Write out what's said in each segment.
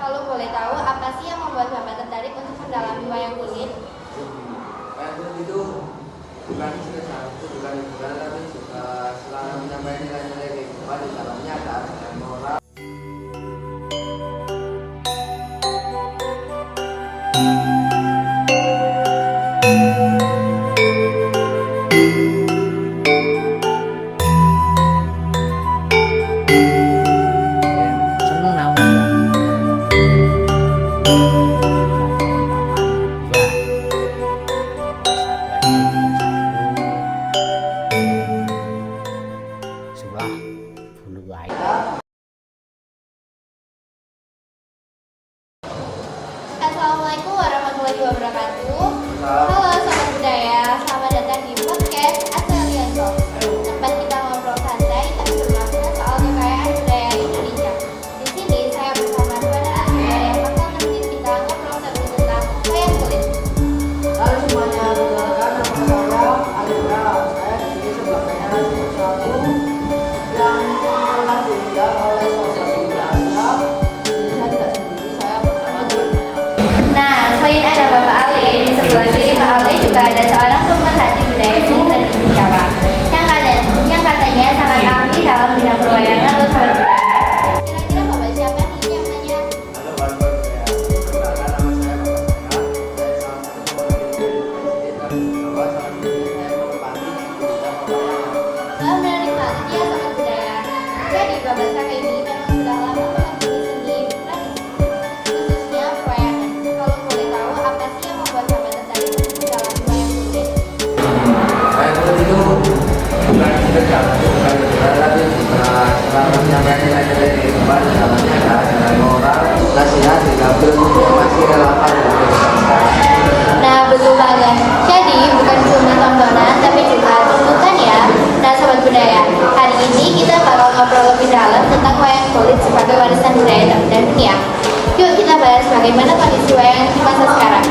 Kalau boleh tahu, apa sih yang membuat Bapak tertarik untuk mendalami wayang kulit? Wayang kulit itu bukan sekedar satu, bukan hiburan, tapi juga selalu menyampaikan nilai-nilai kehidupan di dalamnya ada ajaran moral. Assalamualaikum warahmatullahi wabarakatuh. Halo Sobat Budaya, selamat datang di podcast Asalian Talk, tempat kita ngobrol santai tapi bermakna soal kekayaan budaya Indonesia. Di sini saya bersama dua narasumber yang bakal nemenin kita ngobrol seru tentang wayang kulit. Halo semuanya, perkenalkan nama saya Alira. Saya di sini sebagai narasumber satu yang pernah diundang oleh salah satu budaya. Jadi saya tidak sendiri, saya bersama teman-teman. Nah, selain ada Bapak Ali, di sebelah kiri Pak Ali juga ada seorang pemerhati budaya seni dan Jawa yang katanya sangat ahli dalam bidang perwayangan atau sahabat budaya. Kira-kira Bapak siapa nih yang nanya? Halo Bapak Budaya, perkenalkan nama saya Bapak Saya. Saya salah satu pemimpin dan Jawa, salah satunya saya menempati di bidang pewayangan. Wah, menarik banget ya sahabat budaya. Jadi Bapak saya ini memang sudah lama menekuni seni tradisi, khususnya perwayangan. Kalau boleh tahu, apa sih yang membuat Bapak tertarik untuk mendalami wayang kulit? Wayang kulit itu bukan sekedar bukan hiburan, tapi juga selalu menyampaikan nilai-nilai kehidupan di dalamnya ada ajaran moral, nasihat, hingga ilmu yang masih relevan dengan kehidupan sekarang. Nah, betul banget. Jadi, bukan cuma tontonan, tapi juga tuntutan ya. Nah, Sobat Budaya, hari ini kita bakal ngobrol lebih dalam tentang wayang kulit sebagai warisan budaya tak benda dunia. Yuk kita bahas bagaimana kondisi wayang di masa sekarang.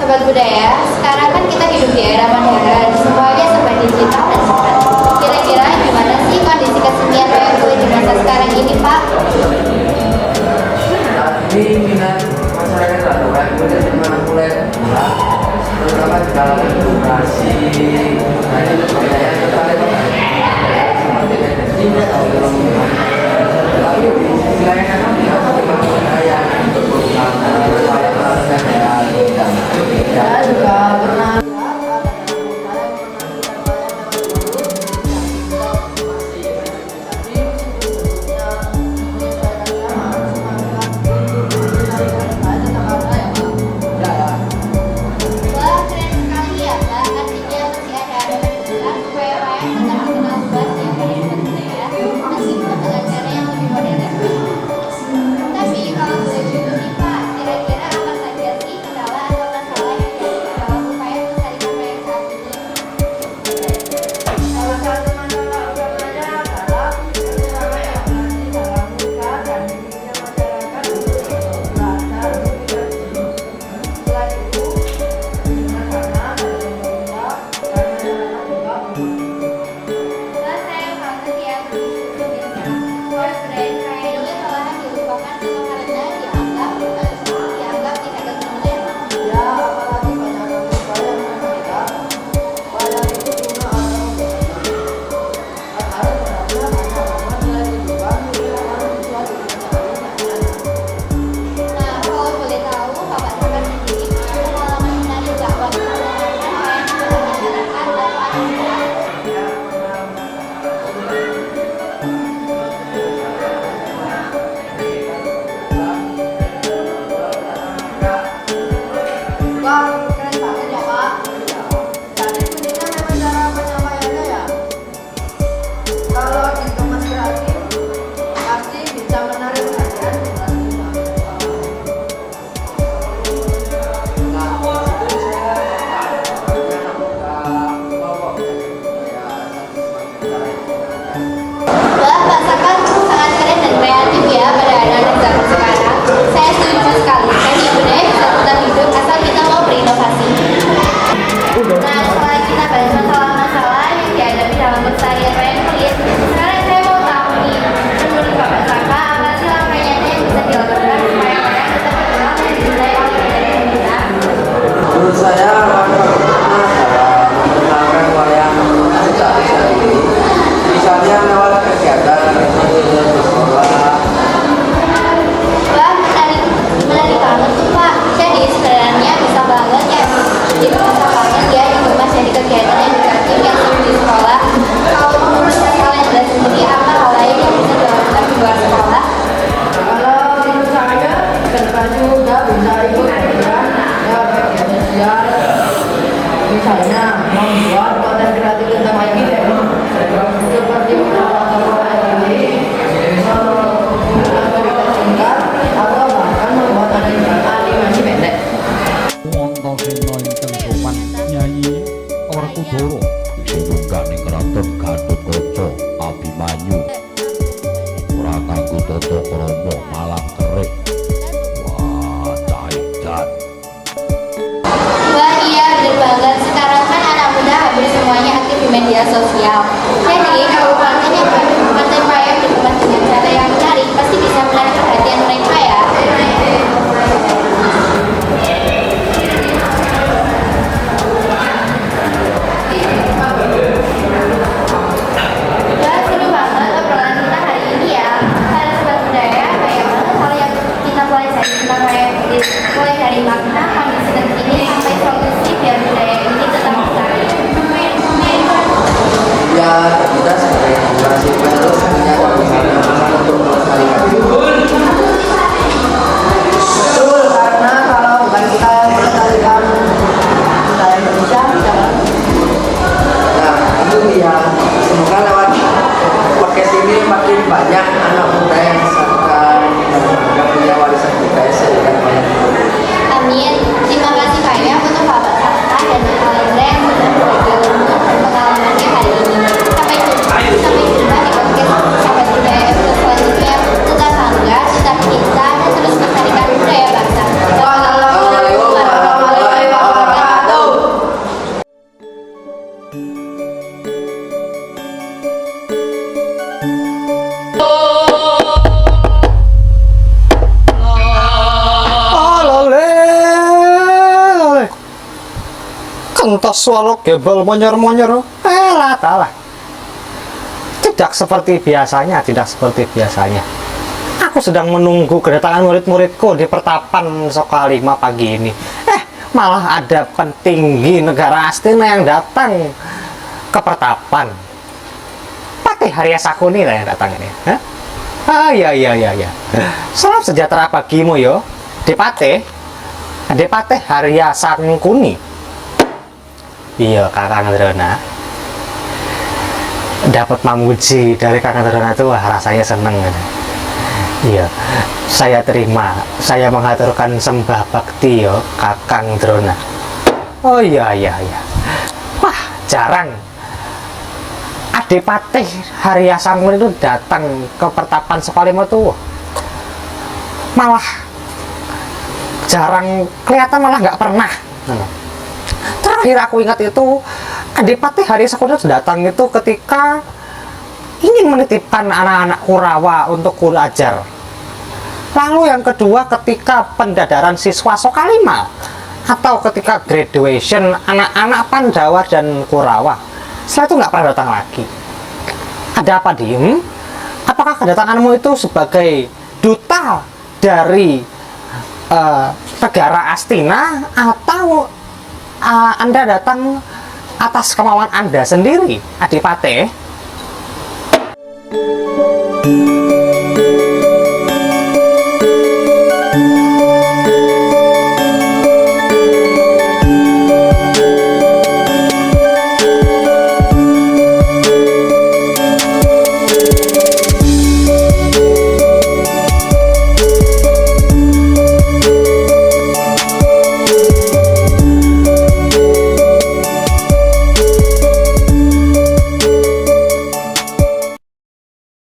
Sobat Budaya, sekarang kan kita hidup di era modern, semuanya serba digital dan cepat. Kira-kira gimana sih kondisi kesenian wayang kulit di masa sekarang ini, Pak? Saat ini minat masyarakat terhadap wayang kulit memang mulai berkurang, terutama di kalangan edukasi. Nah, ini budaya yang tertarik seperti energi atau ilmu. Tapi di sisi lain kan memang budaya yang berperubahan dan upaya melestarikan dan saya juga pernah lihat ada teman saya yang pernah kita wayang lewat dulu yang TikTok masih verifikasi bentuknya menyesuaikan zaman semakin menarikan tentang kata ya Pak. Ya. Wah, keren sekali ya, Pak. Artinya masih ada harapan besar supaya wayang tetap dikenal luas ya pada Sobat Budaya, meskipun dengan cara yang lebih modern. Tapi kalau boleh jujur nih, Pak, kira-kira apa saja sih kendala atau masalah yang dihadapi misalnya membuat konten kreatif tentang IPM seperti mengenal tokoh anime, cerita singkat, atau bahkan membuat animasi pendek. Wontasena ingkang sopan Nyai Werkudara sinungganing kraton Gatotkaca Abimanyu Prakangu Tata Krama Malang Kerik. Wah, caidan. Wah iya bener banget, sekarang kan anak muda hampir semuanya aktif di media sosial. Jadi kalau kontennya konten yang dikemas dengan cara yang menarik pasti bisa menarik perhatian mereka ya. Wah seru banget obrolan kita hari ini ya. Halo sobat budaya, banyak banget hal yang kita pelajari tentang wayang kulit. Mulai dari makna, kondisi terkini sampai solusi biar budaya ini tetap lestari. Ya, kita sebagai generasi penerus punya kewajiban untuk melestarikan. Betul, karena kalau bukan kita yang melestarikan budaya Indonesia, jangan. Nah, itu dia. Semoga lewat podcast ini makin banyak anak muda yang misalkan yang punya warisan budaya sehingga banyak. Amin. Terima kasih banyak untuk Bapak Sabta dan Pak Lendra yang sudah berbagi ilmu dan pengalamannya hari ini. Sampai jumpa di podcast Sahabat Budaya episode selanjutnya. Tetap bangga, tetap cinta, dan terus melestarikan budaya bangsa. Wassalamualaikum warahmatullahi wabarakatuh. Oleh kentos swallow gebel monyor-monyor. Talah. Tidak seperti biasanya, tidak seperti biasanya. Aku sedang menunggu kedatangan murid-muridku di pertapan Sokalima pagi ini. Malah ada petinggi negara Astina yang datang ke pertapan. Patih Harya Sakuni lah yang datang ini. Iya. Salam sejahtera bagimu yo, Depate Harya Sakuni. Iya, Kakang Drona. Dapat memuji dari Kakang Drona itu wah, rasanya seneng. Iya, saya terima. Saya mengaturkan sembah bakti yo, Kakang Drona. Oh iya. Wah, jarang Adipati Harya Sakuni itu datang ke pertapan Sokalima tuh. Malah jarang kelihatan, malah nggak pernah. Terakhir aku ingat itu Adipati Harya Sakuni datang itu ketika ingin menitipkan anak-anak Kurawa untuk guru ajar. Lalu yang kedua ketika pendadaran siswa Sokalima, atau ketika graduation anak-anak Pandawa dan Kurawa. Setelah itu nggak pernah datang lagi. Ada apa, Dim? Apakah kedatanganmu itu sebagai duta dari negara Astina, atau Anda datang atas kemauan Anda sendiri, Adipati?